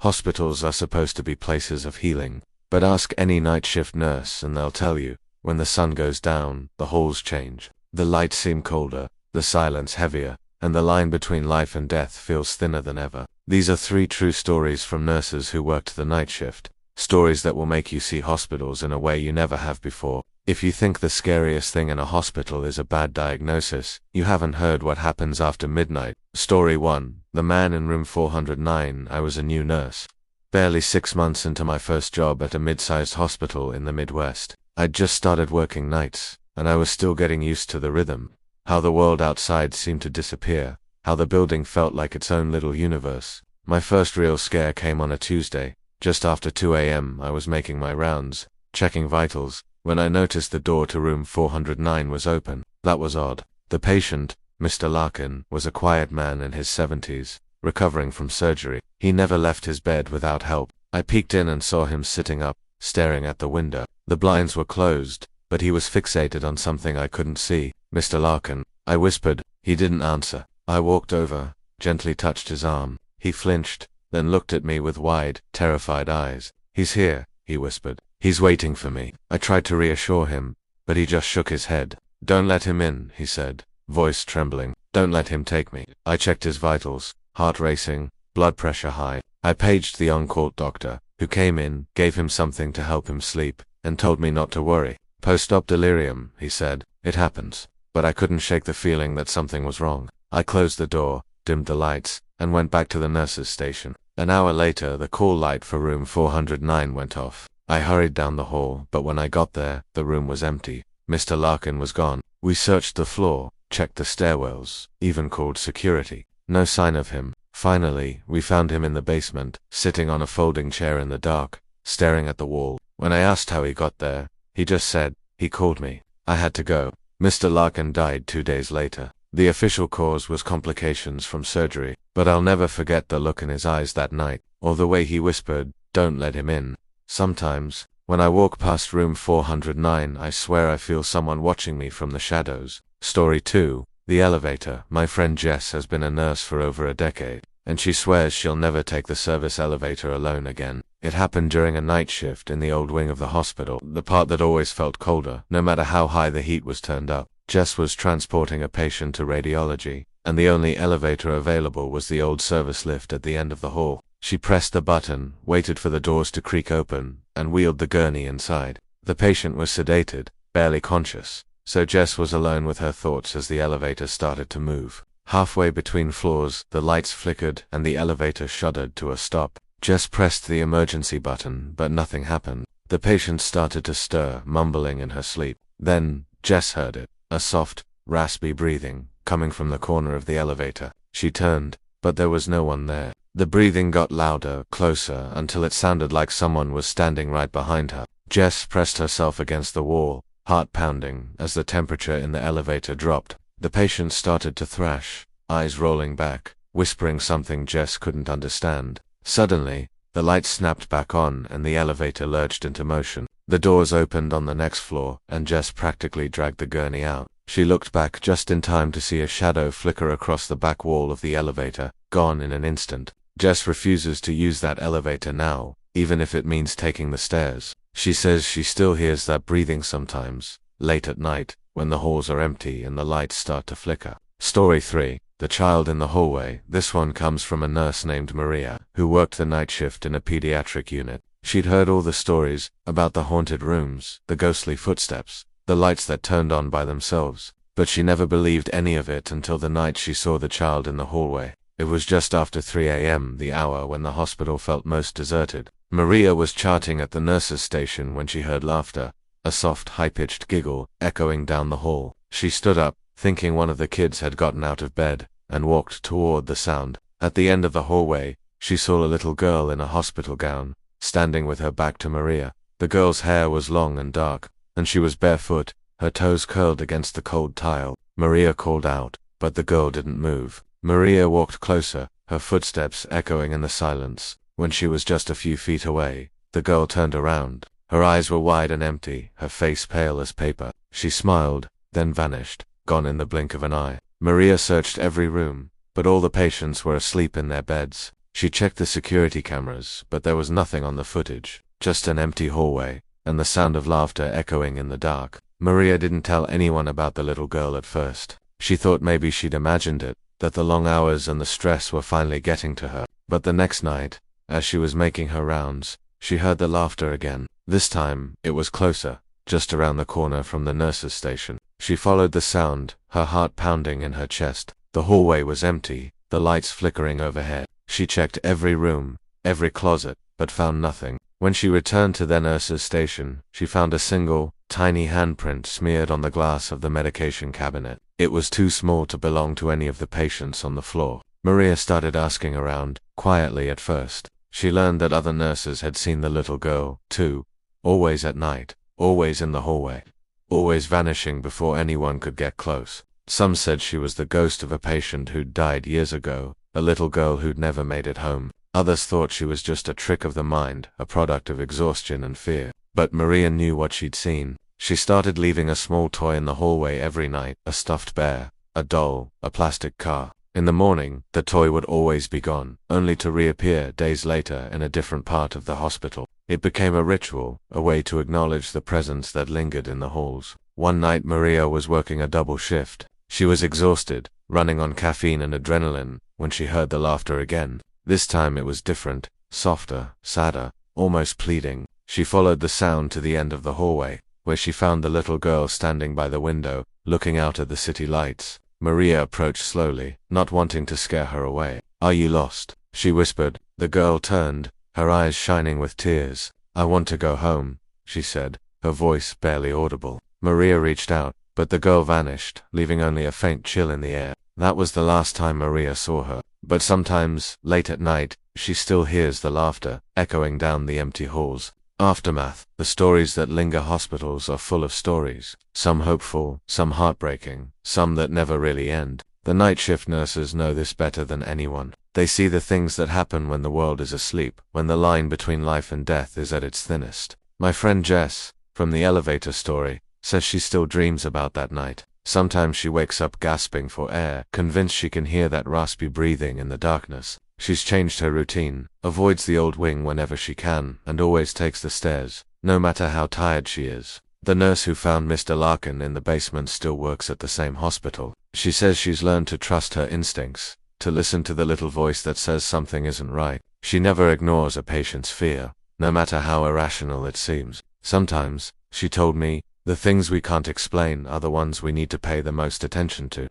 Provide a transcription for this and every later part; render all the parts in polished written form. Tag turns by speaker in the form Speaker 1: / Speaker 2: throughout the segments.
Speaker 1: Hospitals are supposed to be places of healing, but ask any night shift nurse and they'll tell you, when the sun goes down, the halls change. The lights seem colder, the silence heavier, and the line between life and death feels thinner than ever. These are 3 true stories from nurses who worked the night shift. Stories that will make you see hospitals in a way you never have before. If you think the scariest thing in a hospital is a bad diagnosis, you haven't heard what happens after midnight. Story 1. The Man in Room 409. I was a new nurse. Barely 6 months into my first job at a mid-sized hospital in the Midwest. I'd just started working nights, and I was still getting used to the rhythm. How the world outside seemed to disappear. How the building felt like its own little universe. My first real scare came on a Tuesday. Just after 2 a.m. I was making my rounds, checking vitals, when I noticed the door to room 409 was open. That was odd. The patient, Mr. Larkin, was a quiet man in his 70s, recovering from surgery. He never left his bed without help. I peeked in and saw him sitting up, staring at the window. The blinds were closed, but he was fixated on something I couldn't see. Mr. Larkin, I whispered. He didn't answer. I walked over, gently touched his arm. He flinched, then looked at me with wide, terrified eyes. He's here, he whispered. He's waiting for me. I tried to reassure him, but he just shook his head. Don't let him in, he said, voice trembling. Don't let him take me. I checked his vitals, heart racing, blood pressure high. I paged the on-call doctor, who came in, gave him something to help him sleep, and told me not to worry. Post-op delirium, he said. It happens. But I couldn't shake the feeling that something was wrong. I closed the door, dimmed the lights, and went back to the nurse's station. An hour later, the call light for room 409 went off. I hurried down the hall, but when I got there, the room was empty. Mr. Larkin was gone. We searched the floor, checked the stairwells, even called security. No sign of him. Finally, we found him in the basement, sitting on a folding chair in the dark, staring at the wall. When I asked how he got there, he just said, he called me. I had to go. Mr. Larkin died 2 days later. The official cause was complications from surgery, but I'll never forget the look in his eyes that night, or the way he whispered, "Don't let him in." Sometimes, when I walk past room 409, I swear I feel someone watching me from the shadows. Story 2. The elevator. My friend Jess has been a nurse for over a decade, and she swears she'll never take the service elevator alone again. It happened during a night shift in the old wing of the hospital, the part that always felt colder, no matter how high the heat was turned up. Jess was transporting a patient to radiology, and the only elevator available was the old service lift at the end of the hall. She pressed the button, waited for the doors to creak open, and wheeled the gurney inside. The patient was sedated, barely conscious, so Jess was alone with her thoughts as the elevator started to move. Halfway between floors, the lights flickered and the elevator shuddered to a stop. Jess pressed the emergency button, but nothing happened. The patient started to stir, mumbling in her sleep. Then, Jess heard it. A soft, raspy breathing, coming from the corner of the elevator. She turned, but there was no one there. The breathing got louder, closer, until it sounded like someone was standing right behind her. Jess pressed herself against the wall, heart pounding, as the temperature in the elevator dropped. The patient started to thrash, eyes rolling back, whispering something Jess couldn't understand. Suddenly, the lights snapped back on and the elevator lurched into motion. The doors opened on the next floor, and Jess practically dragged the gurney out. She looked back just in time to see a shadow flicker across the back wall of the elevator, gone in an instant. Jess refuses to use that elevator now, even if it means taking the stairs. She says she still hears that breathing sometimes, late at night, when the halls are empty and the lights start to flicker. Story 3. The Child in the Hallway. This one comes from a nurse named Maria, who worked the night shift in a pediatric unit. She'd heard all the stories about the haunted rooms, the ghostly footsteps, the lights that turned on by themselves, but she never believed any of it until the night she saw the child in the hallway. It was just after 3 a.m., the hour when the hospital felt most deserted. Maria was charting at the nurse's station when she heard laughter, a soft, high-pitched giggle, echoing down the hall. She stood up, thinking one of the kids had gotten out of bed, and walked toward the sound. At the end of the hallway, she saw a little girl in a hospital gown, standing with her back to Maria. The girl's hair was long and dark, and she was barefoot, her toes curled against the cold tile. Maria called out, but the girl didn't move. Maria walked closer, her footsteps echoing in the silence. When she was just a few feet away, the girl turned around. Her eyes were wide and empty, her face pale as paper. She smiled, then vanished, gone in the blink of an eye. Maria searched every room, but all the patients were asleep in their beds. She checked the security cameras, but there was nothing on the footage, just an empty hallway, and the sound of laughter echoing in the dark. Maria didn't tell anyone about the little girl at first. She thought maybe she'd imagined it, that the long hours and the stress were finally getting to her. But the next night, as she was making her rounds, she heard the laughter again. This time, it was closer, just around the corner from the nurse's station. She followed the sound, her heart pounding in her chest. The hallway was empty, the lights flickering overhead. She checked every room, every closet, but found nothing. When she returned to the nurse's station, she found a single, tiny handprint smeared on the glass of the medication cabinet. It was too small to belong to any of the patients on the floor. Maria started asking around, quietly at first. She learned that other nurses had seen the little girl, too, always at night, always in the hallway, always vanishing before anyone could get close. Some said she was the ghost of a patient who'd died years ago, a little girl who'd never made it home. Others thought she was just a trick of the mind, a product of exhaustion and fear. But Maria knew what she'd seen. She started leaving a small toy in the hallway every night, a stuffed bear, a doll, a plastic car. In the morning, the toy would always be gone, only to reappear days later in a different part of the hospital. It became a ritual, a way to acknowledge the presence that lingered in the halls. One night Maria was working a double shift. She was exhausted, running on caffeine and adrenaline, when she heard the laughter again. This time it was different, softer, sadder, almost pleading. She followed the sound to the end of the hallway, where she found the little girl standing by the window, looking out at the city lights. Maria approached slowly, not wanting to scare her away. "Are you lost?" she whispered. The girl turned, her eyes shining with tears. "I want to go home," she said, her voice barely audible. Maria reached out, but the girl vanished, leaving only a faint chill in the air. That was the last time Maria saw her. But sometimes, late at night, she still hears the laughter, echoing down the empty halls. Aftermath. The stories that linger hospitals are full of stories. Some hopeful, some heartbreaking, some that never really end. The night shift nurses know this better than anyone. They see the things that happen when the world is asleep, when the line between life and death is at its thinnest. My friend Jess, from the elevator story, says she still dreams about that night. Sometimes she wakes up gasping for air, convinced she can hear that raspy breathing in the darkness. She's changed her routine, avoids the old wing whenever she can, and always takes the stairs, no matter how tired she is. The nurse who found Mr. Larkin in the basement still works at the same hospital. She says she's learned to trust her instincts, to listen to the little voice that says something isn't right. She never ignores a patient's fear, no matter how irrational it seems. Sometimes, she told me, the things we can't explain are the ones we need to pay the most attention to.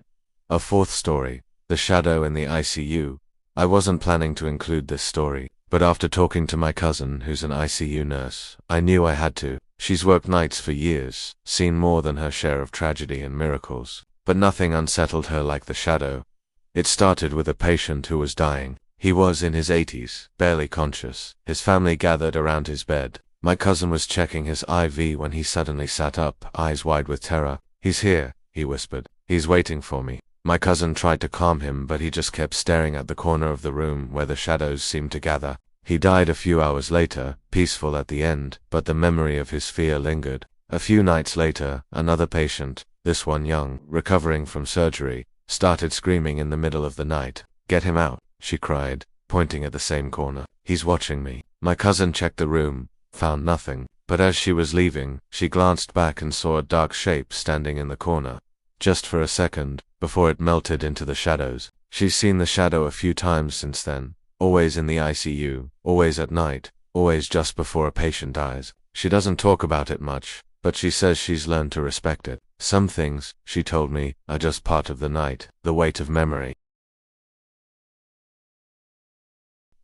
Speaker 1: A fourth story, the shadow in the ICU. I wasn't planning to include this story, but after talking to my cousin who's an ICU nurse, I knew I had to. She's worked nights for years, seen more than her share of tragedy and miracles, but nothing unsettled her like the shadow. It started with a patient who was dying. He was in his 80s, barely conscious. His family gathered around his bed. My cousin was checking his IV when he suddenly sat up, eyes wide with terror. "He's here," he whispered. "He's waiting for me." My cousin tried to calm him, but he just kept staring at the corner of the room where the shadows seemed to gather. He died a few hours later, peaceful at the end, but the memory of his fear lingered. A few nights later, another patient, this one young, recovering from surgery, started screaming in the middle of the night. "Get him out," she cried, pointing at the same corner. "He's watching me." My cousin checked the room, found nothing, but as she was leaving, she glanced back and saw a dark shape standing in the corner. Just for a second, before it melted into the shadows. She's seen the shadow a few times since then, always in the ICU, always at night, always just before a patient dies. She doesn't talk about it much, but she says she's learned to respect it. Some things, she told me, are just part of the night, the weight of memory.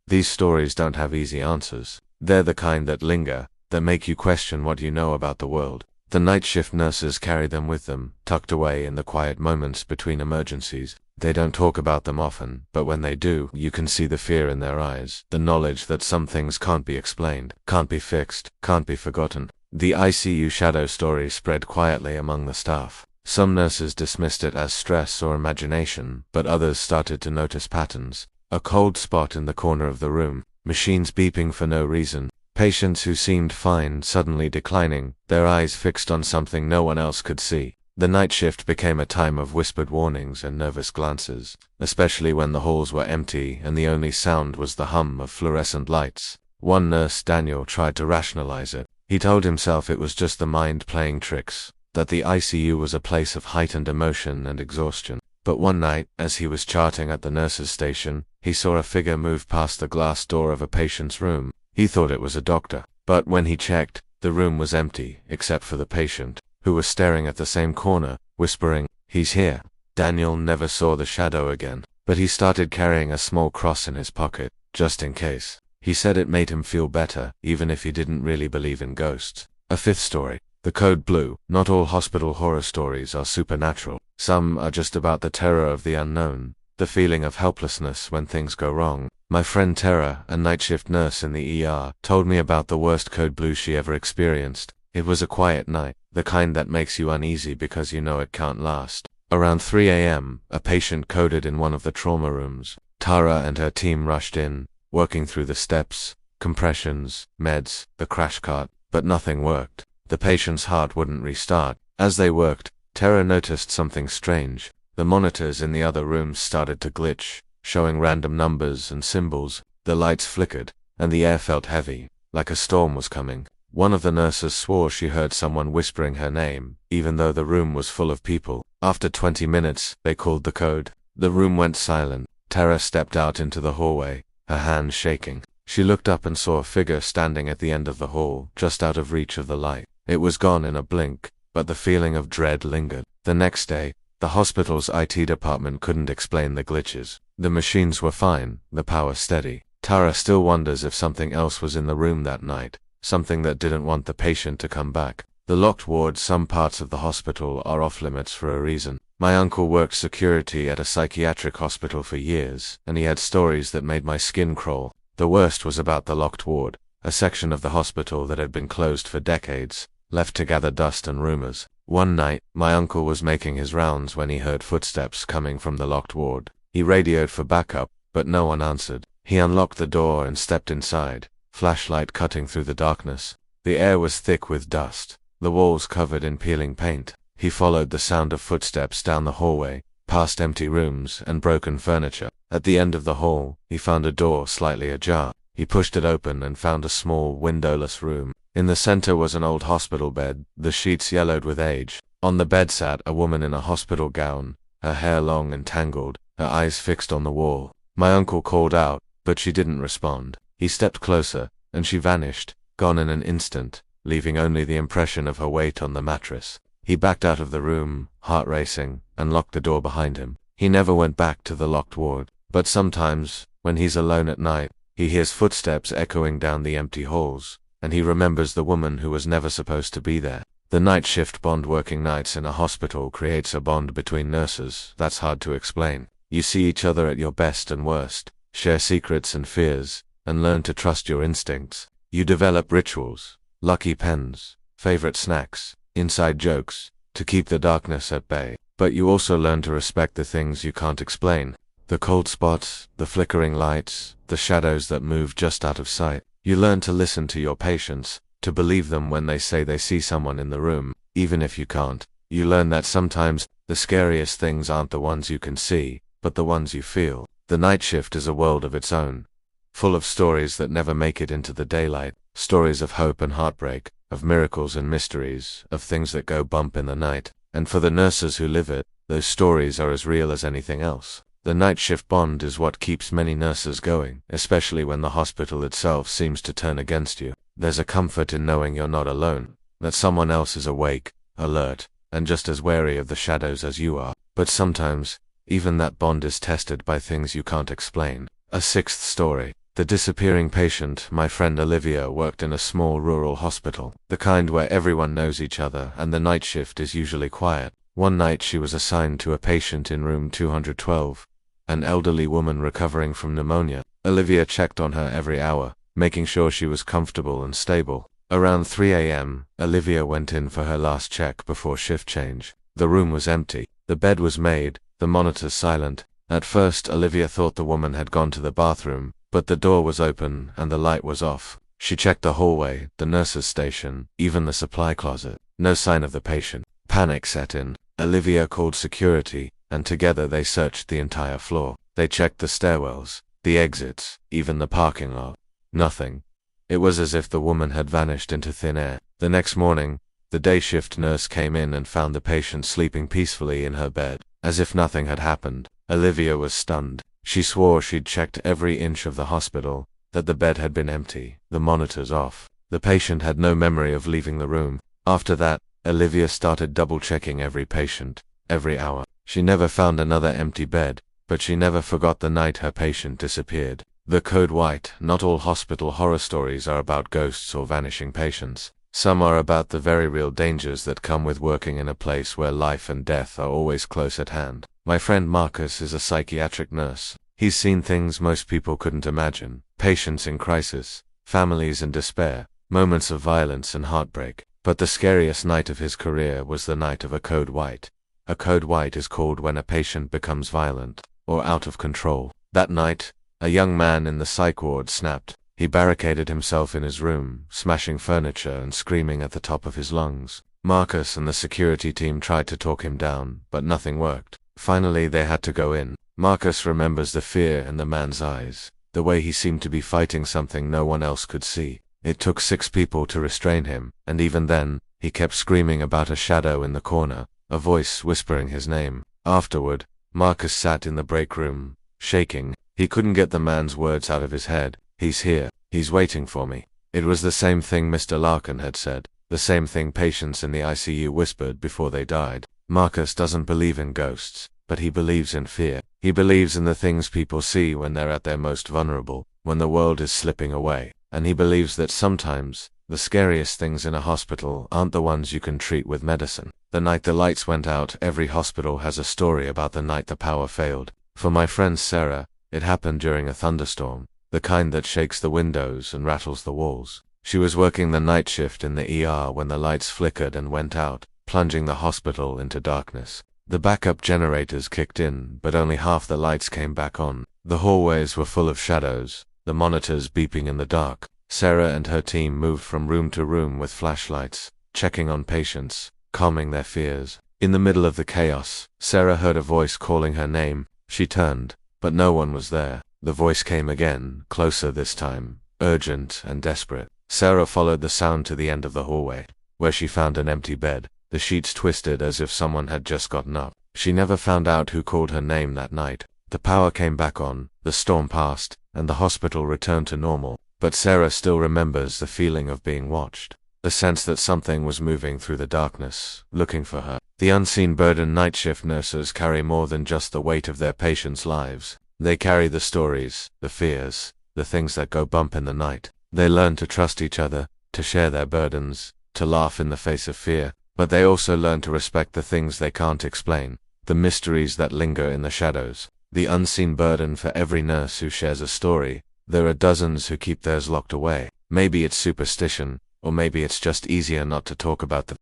Speaker 1: These stories don't have easy answers. They're the kind that linger, that make you question what you know about the world. The night shift nurses carry them with them, tucked away in the quiet moments between emergencies. They don't talk about them often, but when they do, you can see the fear in their eyes, the knowledge that some things can't be explained, can't be fixed, can't be forgotten. The ICU shadow story spread quietly among the staff. Some nurses dismissed it as stress or imagination, but others started to notice patterns. A cold spot in the corner of the room, machines beeping for no reason, patients who seemed fine suddenly declining, their eyes fixed on something no one else could see. The night shift became a time of whispered warnings and nervous glances, especially when the halls were empty and the only sound was the hum of fluorescent lights. One nurse, Daniel, tried to rationalize it. He told himself it was just the mind playing tricks, that the ICU was a place of heightened emotion and exhaustion. But one night, as he was charting at the nurse's station, he saw a figure move past the glass door of a patient's room. He thought it was a doctor, but when he checked, the room was empty, except for the patient, who was staring at the same corner, whispering, "He's here." Daniel never saw the shadow again, but he started carrying a small cross in his pocket, just in case. He said it made him feel better, even if he didn't really believe in ghosts. A fifth story. The Code Blue. Not all hospital horror stories are supernatural. Some are just about the terror of the unknown, the feeling of helplessness when things go wrong. My friend Tara, a night shift nurse in the ER, told me about the worst Code Blue she ever experienced. It was a quiet night, the kind that makes you uneasy because you know it can't last. Around 3 a.m., a patient coded in one of the trauma rooms. Tara and her team rushed in, working through the steps, compressions, meds, the crash cart, but nothing worked. The patient's heart wouldn't restart. As they worked, Tara noticed something strange. The monitors in the other rooms started to glitch, showing random numbers and symbols. The lights flickered, and the air felt heavy, like a storm was coming. One of the nurses swore she heard someone whispering her name, even though the room was full of people. After 20 minutes, they called the code. The room went silent. Tara stepped out into the hallway, her hands shaking. She looked up and saw a figure standing at the end of the hall, just out of reach of the light. It was gone in a blink, but the feeling of dread lingered. The next day, the hospital's IT department couldn't explain the glitches. The machines were fine, the power steady. Tara still wonders if something else was in the room that night, something that didn't want the patient to come back. The locked wards. Some parts of the hospital are off limits for a reason. My uncle worked security at a psychiatric hospital for years, and he had stories that made my skin crawl. The worst was about the locked ward, a section of the hospital that had been closed for decades, left to gather dust and rumors. One night, my uncle was making his rounds when he heard footsteps coming from the locked ward. He radioed for backup, but no one answered. He unlocked the door and stepped inside, flashlight cutting through the darkness. The air was thick with dust, the walls covered in peeling paint. He followed the sound of footsteps down the hallway, past empty rooms and broken furniture. At the end of the hall, he found a door slightly ajar. He pushed it open and found a small, windowless room. In the center was an old hospital bed, the sheets yellowed with age. On the bed sat a woman in a hospital gown, her hair long and tangled, her eyes fixed on the wall. My uncle called out, but she didn't respond. He stepped closer, and she vanished, gone in an instant, leaving only the impression of her weight on the mattress. He backed out of the room, heart racing, and locked the door behind him. He never went back to the locked ward, but sometimes, when he's alone at night, he hears footsteps echoing down the empty halls, and he remembers the woman who was never supposed to be there. The night shift bond. Working nights in a hospital creates a bond between nurses that's hard to explain. You see each other at your best and worst, share secrets and fears, and learn to trust your instincts. You develop rituals, lucky pens, favorite snacks, inside jokes, to keep the darkness at bay. But you also learn to respect the things you can't explain. The cold spots, the flickering lights, the shadows that move just out of sight. You learn to listen to your patients, to believe them when they say they see someone in the room, even if you can't. You learn that sometimes, the scariest things aren't the ones you can see, but the ones you feel. The night shift is a world of its own, full of stories that never make it into the daylight, stories of hope and heartbreak, of miracles and mysteries, of things that go bump in the night. And for the nurses who live it, those stories are as real as anything else. The night shift bond is what keeps many nurses going, especially when the hospital itself seems to turn against you. There's a comfort in knowing you're not alone, that someone else is awake, alert, and just as wary of the shadows as you are. But sometimes, even that bond is tested by things you can't explain. A sixth story. The disappearing patient. My friend Olivia worked in a small rural hospital, the kind where everyone knows each other and the night shift is usually quiet. One night she was assigned to a patient in room 212, an elderly woman recovering from pneumonia. Olivia checked on her every hour, making sure she was comfortable and stable. Around 3 a.m., Olivia went in for her last check before shift change. The room was empty. The bed was made, the monitors silent. At first, Olivia thought the woman had gone to the bathroom, but the door was open and the light was off. She checked the hallway, the nurse's station, even the supply closet. No sign of the patient. Panic set in. Olivia called security, and together they searched the entire floor. They checked the stairwells, the exits, even the parking lot. Nothing. It was as if the woman had vanished into thin air. The next morning, the day shift nurse came in and found the patient sleeping peacefully in her bed, as if nothing had happened. Olivia was stunned. She swore she'd checked every inch of the hospital, that the bed had been empty, the monitors off. The patient had no memory of leaving the room. After that, Olivia started double-checking every patient, every hour. She never found another empty bed, but she never forgot the night her patient disappeared. The code white. Not all hospital horror stories are about ghosts or vanishing patients. Some are about the very real dangers that come with working in a place where life and death are always close at hand. My friend Marcus is a psychiatric nurse. He's seen things most people couldn't imagine. Patients in crisis, families in despair, moments of violence and heartbreak. But the scariest night of his career was the night of a code white. A code white is called when a patient becomes violent, or out of control. That night, a young man in the psych ward snapped. He barricaded himself in his room, smashing furniture and screaming at the top of his lungs. Marcus and the security team tried to talk him down, but nothing worked. Finally, they had to go in. Marcus remembers the fear in the man's eyes, the way he seemed to be fighting something no one else could see. It took 6 people to restrain him, and even then, he kept screaming about a shadow in the corner, a voice whispering his name. Afterward, Marcus sat in the break room, shaking. He couldn't get the man's words out of his head. He's here. He's waiting for me. It was the same thing Mr. Larkin had said, the same thing patients in the ICU whispered before they died. Marcus doesn't believe in ghosts, but he believes in fear. He believes in the things people see when they're at their most vulnerable, when the world is slipping away. And he believes that sometimes, the scariest things in a hospital aren't the ones you can treat with medicine. The night the lights went out, every hospital has a story about the night the power failed. For my friend Sarah, it happened during a thunderstorm, the kind that shakes the windows and rattles the walls. She was working the night shift in the ER when the lights flickered and went out, plunging the hospital into darkness. The backup generators kicked in, but only half the lights came back on. The hallways were full of shadows, the monitors beeping in the dark. Sarah and her team moved from room to room with flashlights, checking on patients, calming their fears. In the middle of the chaos, Sarah heard a voice calling her name. She turned, but no one was there. The voice came again, closer this time, urgent and desperate. Sarah followed the sound to the end of the hallway, where she found an empty bed, the sheets twisted as if someone had just gotten up. She never found out who called her name that night. The power came back on, the storm passed, and the hospital returned to normal. But Sarah still remembers the feeling of being watched, the sense that something was moving through the darkness, looking for her. The unseen burden night shift nurses carry more than just the weight of their patients' lives. They carry the stories, the fears, the things that go bump in the night. They learn to trust each other, to share their burdens, to laugh in the face of fear, but they also learn to respect the things they can't explain, the mysteries that linger in the shadows. The unseen burden for every nurse who shares a story. There are dozens who keep theirs locked away. Maybe it's superstition, or maybe it's just easier not to talk about the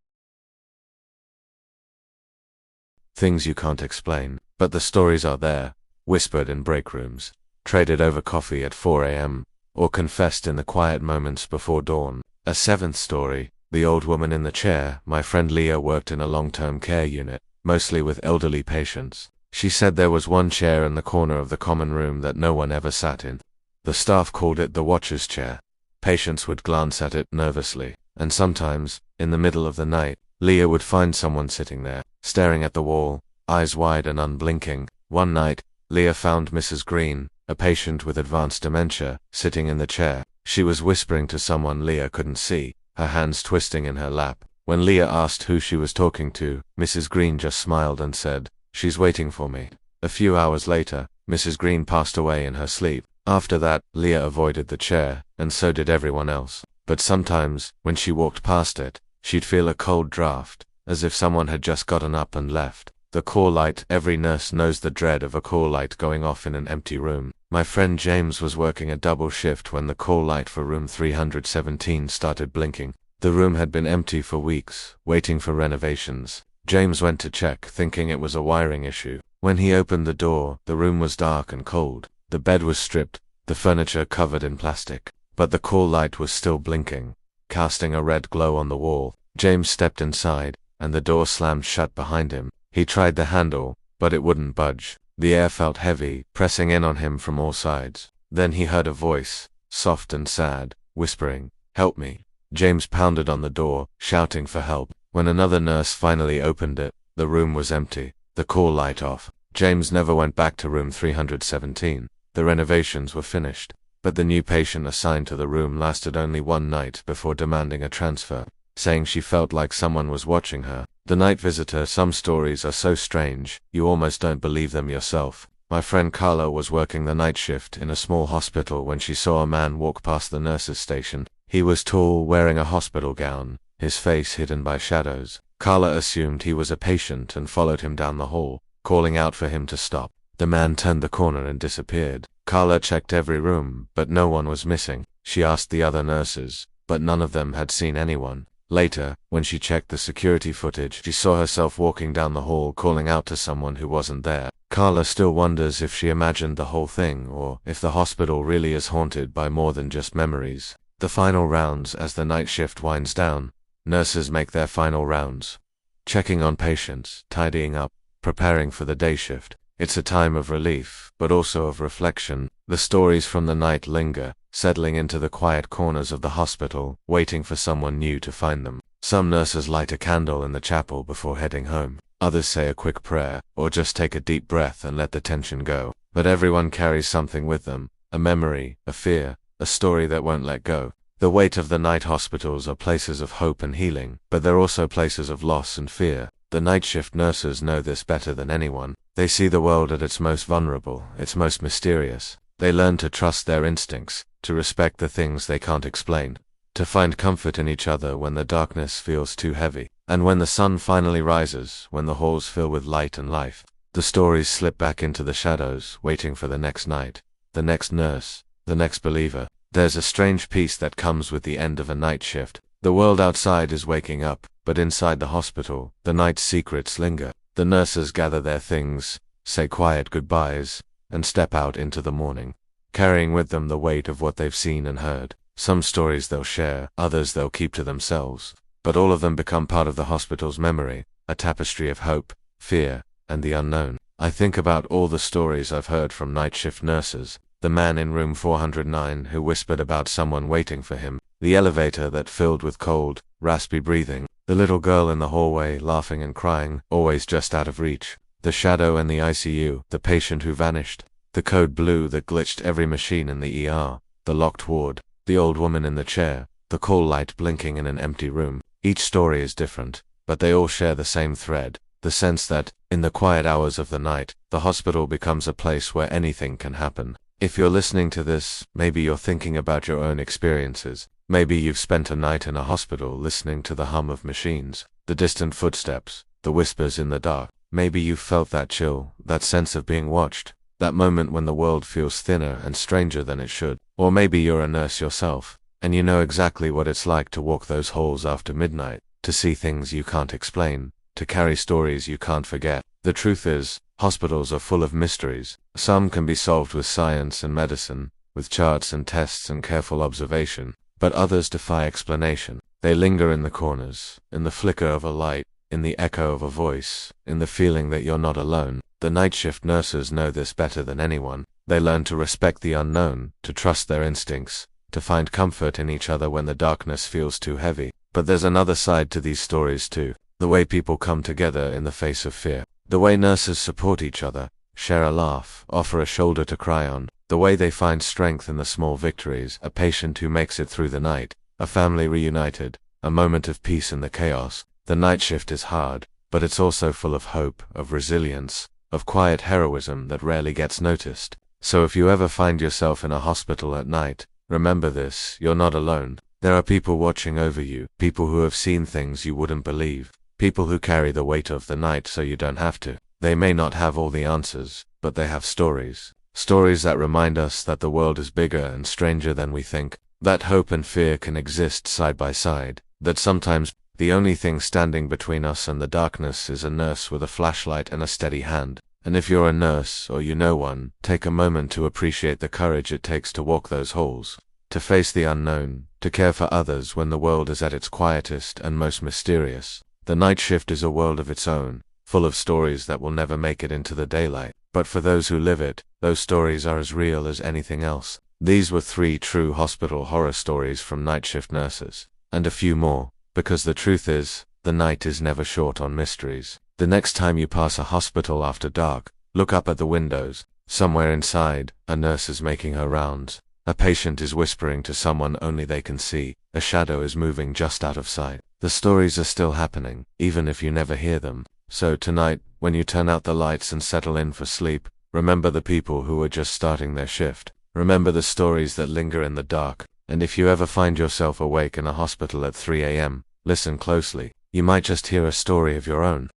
Speaker 1: things you can't explain. But the stories are there, whispered in break rooms, traded over coffee at 4 a.m., or confessed in the quiet moments before dawn. A 7th story, the old woman in the chair. My friend Leah worked in a long-term care unit, mostly with elderly patients. She said there was one chair in the corner of the common room that no one ever sat in. The staff called it the watcher's chair. Patients would glance at it nervously, and sometimes, in the middle of the night, Leah would find someone sitting there, staring at the wall, eyes wide and unblinking. One night, Leah found Mrs. Green, a patient with advanced dementia, sitting in the chair. She was whispering to someone Leah couldn't see, her hands twisting in her lap. When Leah asked who she was talking to, Mrs. Green just smiled and said, "She's waiting for me." A few hours later, Mrs. Green passed away in her sleep. After that, Leah avoided the chair, and so did everyone else. But sometimes, when she walked past it, she'd feel a cold draft, as if someone had just gotten up and left. The call light. Every nurse knows the dread of a call light going off in an empty room. My friend James was working a double shift when the call light for room 317 started blinking. The room had been empty for weeks, waiting for renovations. James went to check, thinking it was a wiring issue. When he opened the door, the room was dark and cold. The bed was stripped, the furniture covered in plastic. But the call light was still blinking, casting a red glow on the wall. James stepped inside, and the door slammed shut behind him. He tried the handle, but it wouldn't budge. The air felt heavy, pressing in on him from all sides. Then he heard a voice, soft and sad, whispering, "Help me." James pounded on the door, shouting for help. When another nurse finally opened it, the room was empty, the call light off. James never went back to room 317. The renovations were finished, but the new patient assigned to the room lasted only one night before demanding a transfer, saying she felt like someone was watching her. The night visitor. Some stories are so strange, you almost don't believe them yourself. My friend Carla was working the night shift in a small hospital when she saw a man walk past the nurse's station. He was tall, wearing a hospital gown, his face hidden by shadows. Carla assumed he was a patient and followed him down the hall, calling out for him to stop. The man turned the corner and disappeared. Carla checked every room, but no one was missing. She asked the other nurses, but none of them had seen anyone. Later, when she checked the security footage, she saw herself walking down the hall calling out to someone who wasn't there. Carla still wonders if she imagined the whole thing, or if the hospital really is haunted by more than just memories. The final rounds. As the night shift winds down, nurses make their final rounds, checking on patients, tidying up, preparing for the day shift. It's a time of relief, but also of reflection. The stories from the night linger, settling into the quiet corners of the hospital, waiting for someone new to find them. Some nurses light a candle in the chapel before heading home. Others say a quick prayer, or just take a deep breath and let the tension go. But everyone carries something with them, a memory, a fear, a story that won't let go. The weight of the night hospitals are places of hope and healing, but they're also places of loss and fear. The night shift nurses know this better than anyone. They see the world at its most vulnerable, its most mysterious. They learn to trust their instincts, to respect the things they can't explain, to find comfort in each other when the darkness feels too heavy. And when the sun finally rises, when the halls fill with light and life, the stories slip back into the shadows, waiting for the next night, the next nurse, the next believer. There's a strange peace that comes with the end of a night shift. The world outside is waking up, but inside the hospital, the night's secrets linger. The nurses gather their things, say quiet goodbyes, and step out into the morning, carrying with them the weight of what they've seen and heard. Some stories they'll share, others they'll keep to themselves, but all of them become part of the hospital's memory, a tapestry of hope, fear, and the unknown. I think about all the stories I've heard from night shift nurses. The man in room 409 who whispered about someone waiting for him, the elevator that filled with cold, raspy breathing, the little girl in the hallway laughing and crying, always just out of reach, the shadow in the ICU, the patient who vanished, the code blue that glitched every machine in the ER, the locked ward, the old woman in the chair, the call light blinking in an empty room. Each story is different, but they all share the same thread, the sense that, in the quiet hours of the night, the hospital becomes a place where anything can happen. If you're listening to this, maybe you're thinking about your own experiences. Maybe you've spent a night in a hospital listening to the hum of machines, the distant footsteps, the whispers in the dark. Maybe you've felt that chill, that sense of being watched, that moment when the world feels thinner and stranger than it should. Or maybe you're a nurse yourself, and you know exactly what it's like to walk those halls after midnight, to see things you can't explain, to carry stories you can't forget. The truth is, hospitals are full of mysteries. Some can be solved with science and medicine, with charts and tests and careful observation, but others defy explanation. They linger in the corners, in the flicker of a light, in the echo of a voice, in the feeling that you're not alone. The night shift nurses know this better than anyone. They learn to respect the unknown, to trust their instincts, to find comfort in each other when the darkness feels too heavy. But there's another side to these stories too. The way people come together in the face of fear. The way nurses support each other, share a laugh, offer a shoulder to cry on. The way they find strength in the small victories, a patient who makes it through the night, a family reunited, a moment of peace in the chaos. The night shift is hard, but it's also full of hope, of resilience, of quiet heroism that rarely gets noticed. So if you ever find yourself in a hospital at night, remember this: you're not alone. There are people watching over you, people who have seen things you wouldn't believe, people who carry the weight of the night so you don't have to. They may not have all the answers, but they have stories. Stories that remind us that the world is bigger and stranger than we think, that hope and fear can exist side by side, that sometimes the only thing standing between us and the darkness is a nurse with a flashlight and a steady hand. And if you're a nurse, or you know one, take a moment to appreciate the courage it takes to walk those halls, to face the unknown, to care for others when the world is at its quietest and most mysterious. The night shift is a world of its own, full of stories that will never make it into the daylight. But for those who live it, those stories are as real as anything else. These were 3 true hospital horror stories from night shift nurses. And a few more, because the truth is, the night is never short on mysteries. The next time you pass a hospital after dark, look up at the windows. Somewhere inside, a nurse is making her rounds. A patient is whispering to someone only they can see. A shadow is moving just out of sight. The stories are still happening, even if you never hear them. So tonight, when you turn out the lights and settle in for sleep, remember the people who are just starting their shift. Remember the stories that linger in the dark. And if you ever find yourself awake in a hospital at 3 a.m., listen closely. You might just hear a story of your own.